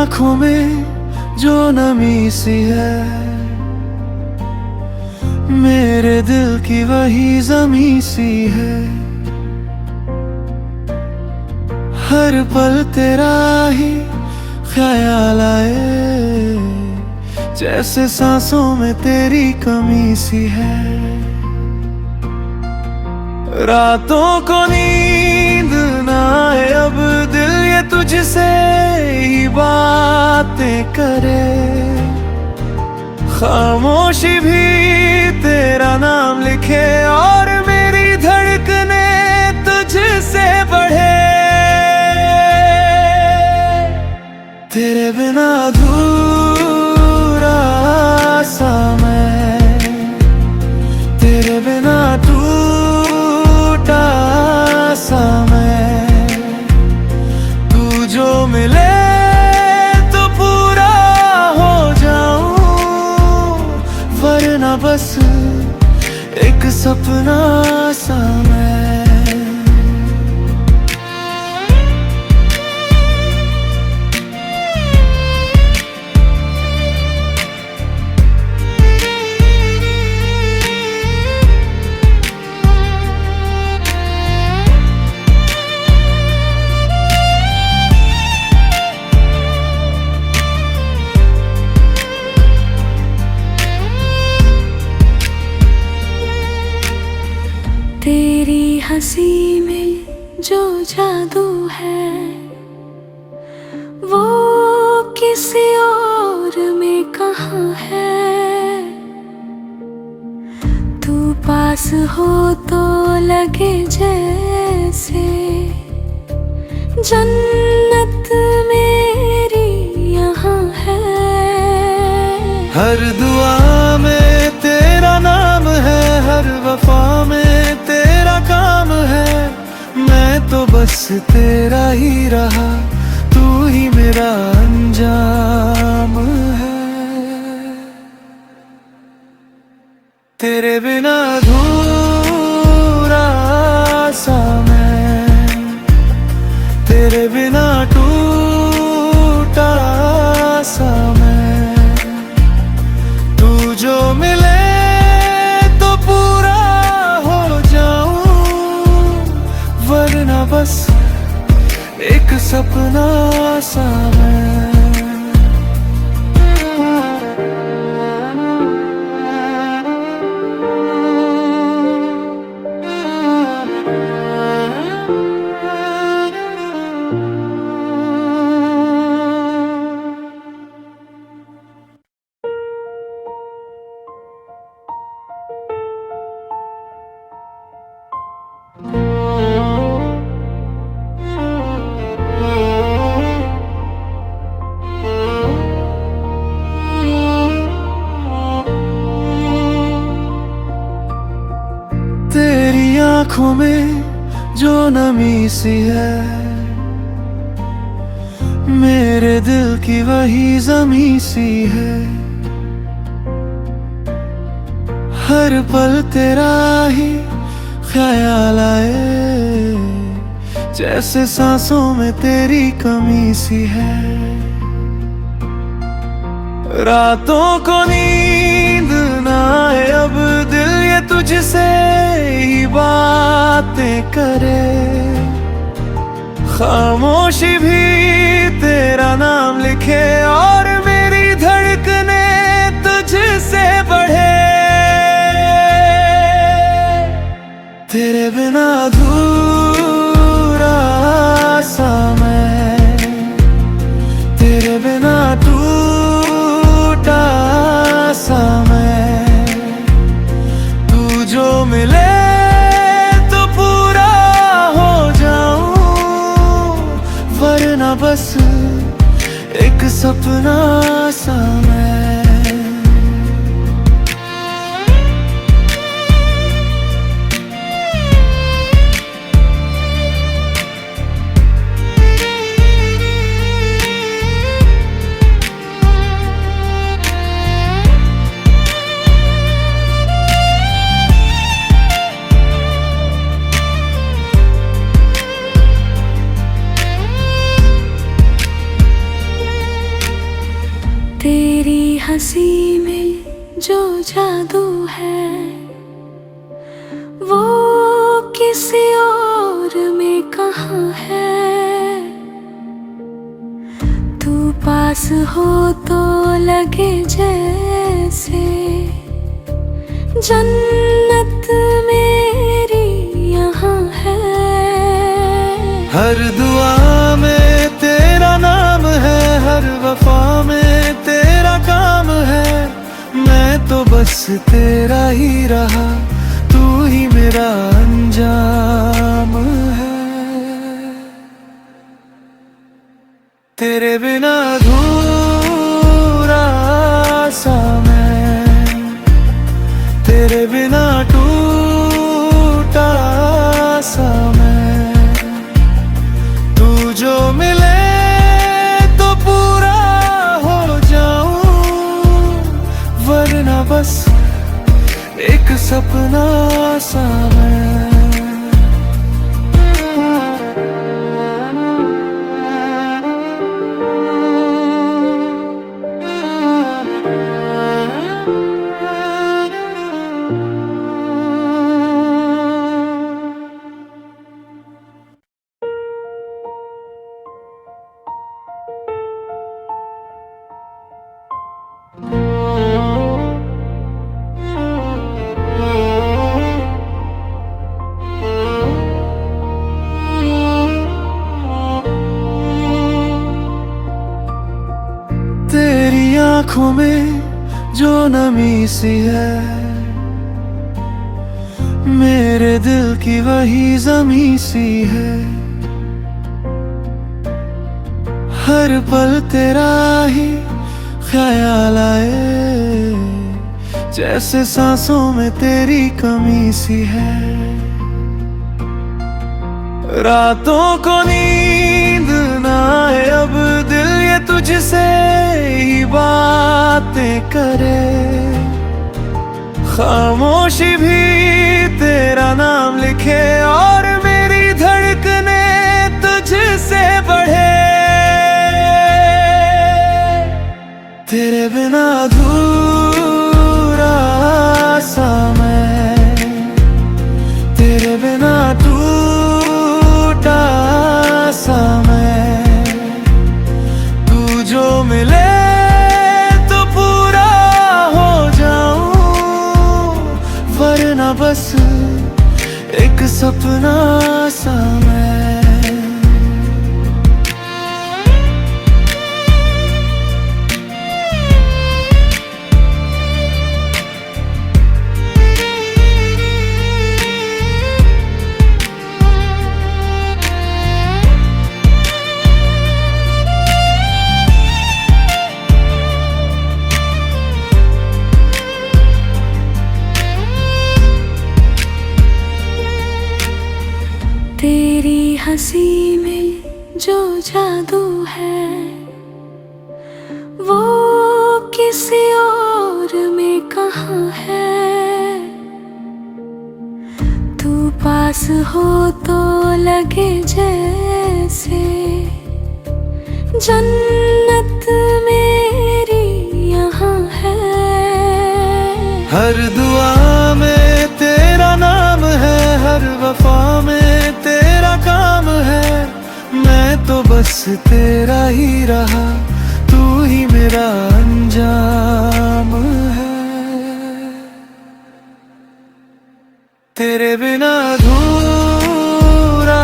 आंखों में जो नमी सी है, मेरे दिल की वही जमी सी है। हर पल तेरा ही ख्याल आए, जैसे सांसों में तेरी कमी सी है। रातों को नींद ना आए अब दिल ये तुझसे ही बातें करे, खामोशी भी तेरा नाम लिखे और मेरी धड़कने तुझसे बढ़े। तेरे बिना अधूरा सा मैं, तेरे बिना टूटा सा मैं। तू जो मिले तो पूरा हो जाऊं, वरना बस एक सपना सा मैं। तेरी हंसी में जो जादू है, वो किसी और में कहाँ है। तू पास हो तो लगे जैसे जन्नत मेरी यहाँ है। हर दुआ में तेरा नाम है, हर वफा में तेरा काम है। मैं तो बस तेरा ही रहा, तू ही मेरा अंजाम है। तेरे बिना अधूरा सा मैं, तेरे बिना टूटा सा मैं। तू जो मिले तो पूरा हो जाऊं, वरना बस एक सपना सा मैं। तेरी आंखों में जो नमी सी है, मेरे दिल की वही जमी सी है। हर पल तेरा ही ख्याल आए, जैसे सांसों में तेरी कमी सी है। रातों को नींद ना आए अब दिल ये तुझसे ही बातें करे, खामोशी भी तेरा नाम लिखे और मेरी धड़कने तुझसे बढ़े। तेरे बिना अधूरा सा मैं, तेरे बिना टूटा सा मैं। तू जो मिले तो पूरा हो जाऊं, वरना बस एक सपना सा मैं। हंसी में जो जादू है वो किसी और में कहाँ है। तू पास हो तो लगे जैसे जन्नत मेरी यहाँ है। हर दुआ में तेरा नाम है, हर वफा में तेरा काम है। मैं तो बस तेरा ही रहा, तू ही मेरा अंजाम है। तेरे बिना अधूरा सा मैं, तेरे बिना टूटा सा मैं। तू जो मिले तो पूरा हो जाऊं, वरना बस एक सपना सा मैं। तेरी आंखों में जो नमी सी है, मेरे दिल की वही जमी सी है। हर पल तेरा ही ख्याल आए, जैसे सांसों में तेरी कमी सी है। रातों को नींद ना आए अब दिल ये तुझसे ही बातें करे। खामोशी भी तेरा नाम लिखे और मेरी धड़कने तुझसे बढ़े। तेरे बिना अधूरा सा मैं, तेरे बिना टूटा सा मैं। तू जो मिले तो पूरा हो जाऊं, वरना बस एक सपना सा मैं। तेरी हंसी में जो जादू है वो किसी और में कहाँ है। तू पास हो तो लगे जैसे जन्नत मेरी यहाँ है। हर दुआ में तेरा नाम है, हर वफा में तेरा काम है। मैं तो बस तेरा ही रहा, तू ही मेरा अंजाम है। तेरे बिना अधूरा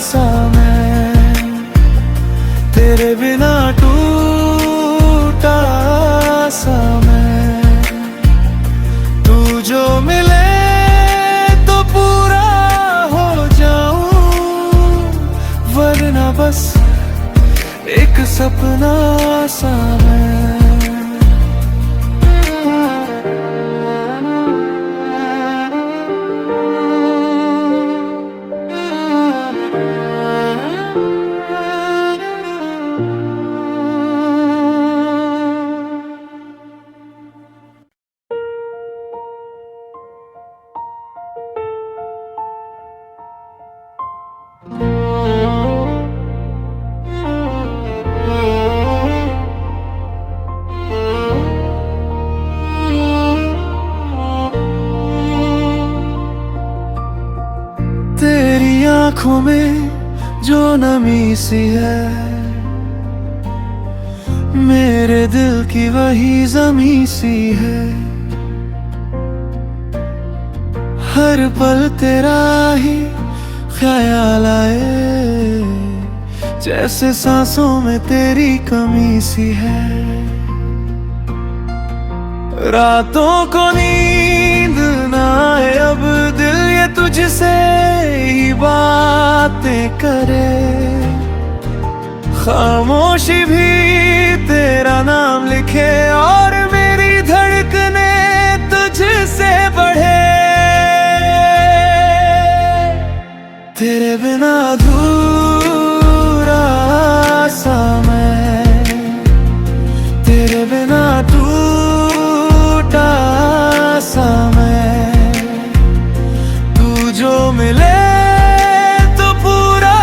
सा मैं, तेरे बिना टूटा सा मैं। तू जो मिले तो पूरा हो जाऊं, वरना बस एक सपना सा मैं। आंखों में जो नमी सी है, मेरे दिल की वही जमी सी है। हर पल तेरा ही ख्याल आए, जैसे सांसों में तेरी कमी सी है। रातों को नींद ना आए अब दिल ये तुझसे ही बातें करे, खामोशी भी तेरा नाम लिखे और मेरी धड़कने तुझसे बढ़े। तेरे बिना अधूरा सा मैं, तेरे बिना टूटा सा मैं। तू जो मिले तो पूरा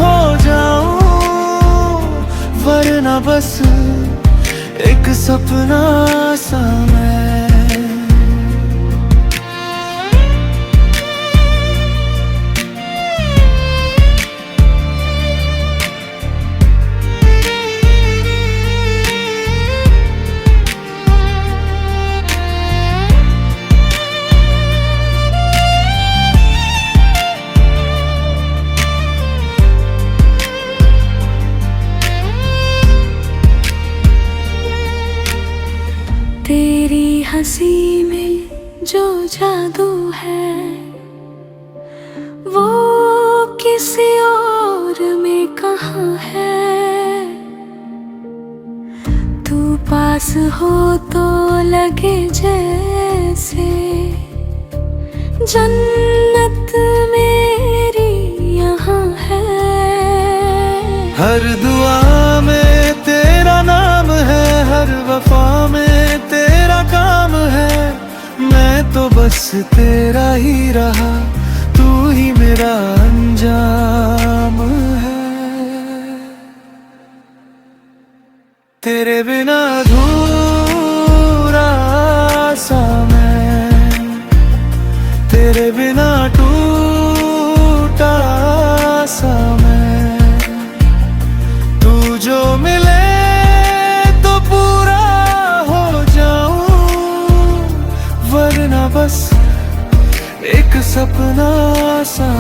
हो जाऊं, वरना बस एक सपना सा मैं। तेरी हंसी में जो जादू है, वो किसी और में कहाँ है। तू पास हो तो लगे जैसे जन्नत मेरी यहाँ है। हर दुआ में तेरा नाम है, हर वफा में तेरा काम है। मैं तो बस तेरा ही रहा, तू ही मेरा अंजाम है। तेरे बिना अधूरा सा मैं, तेरे बिना टूटा सा मैं। तू जो मिले तो पूरा हो जाऊं, वरना बस एक सपना सा।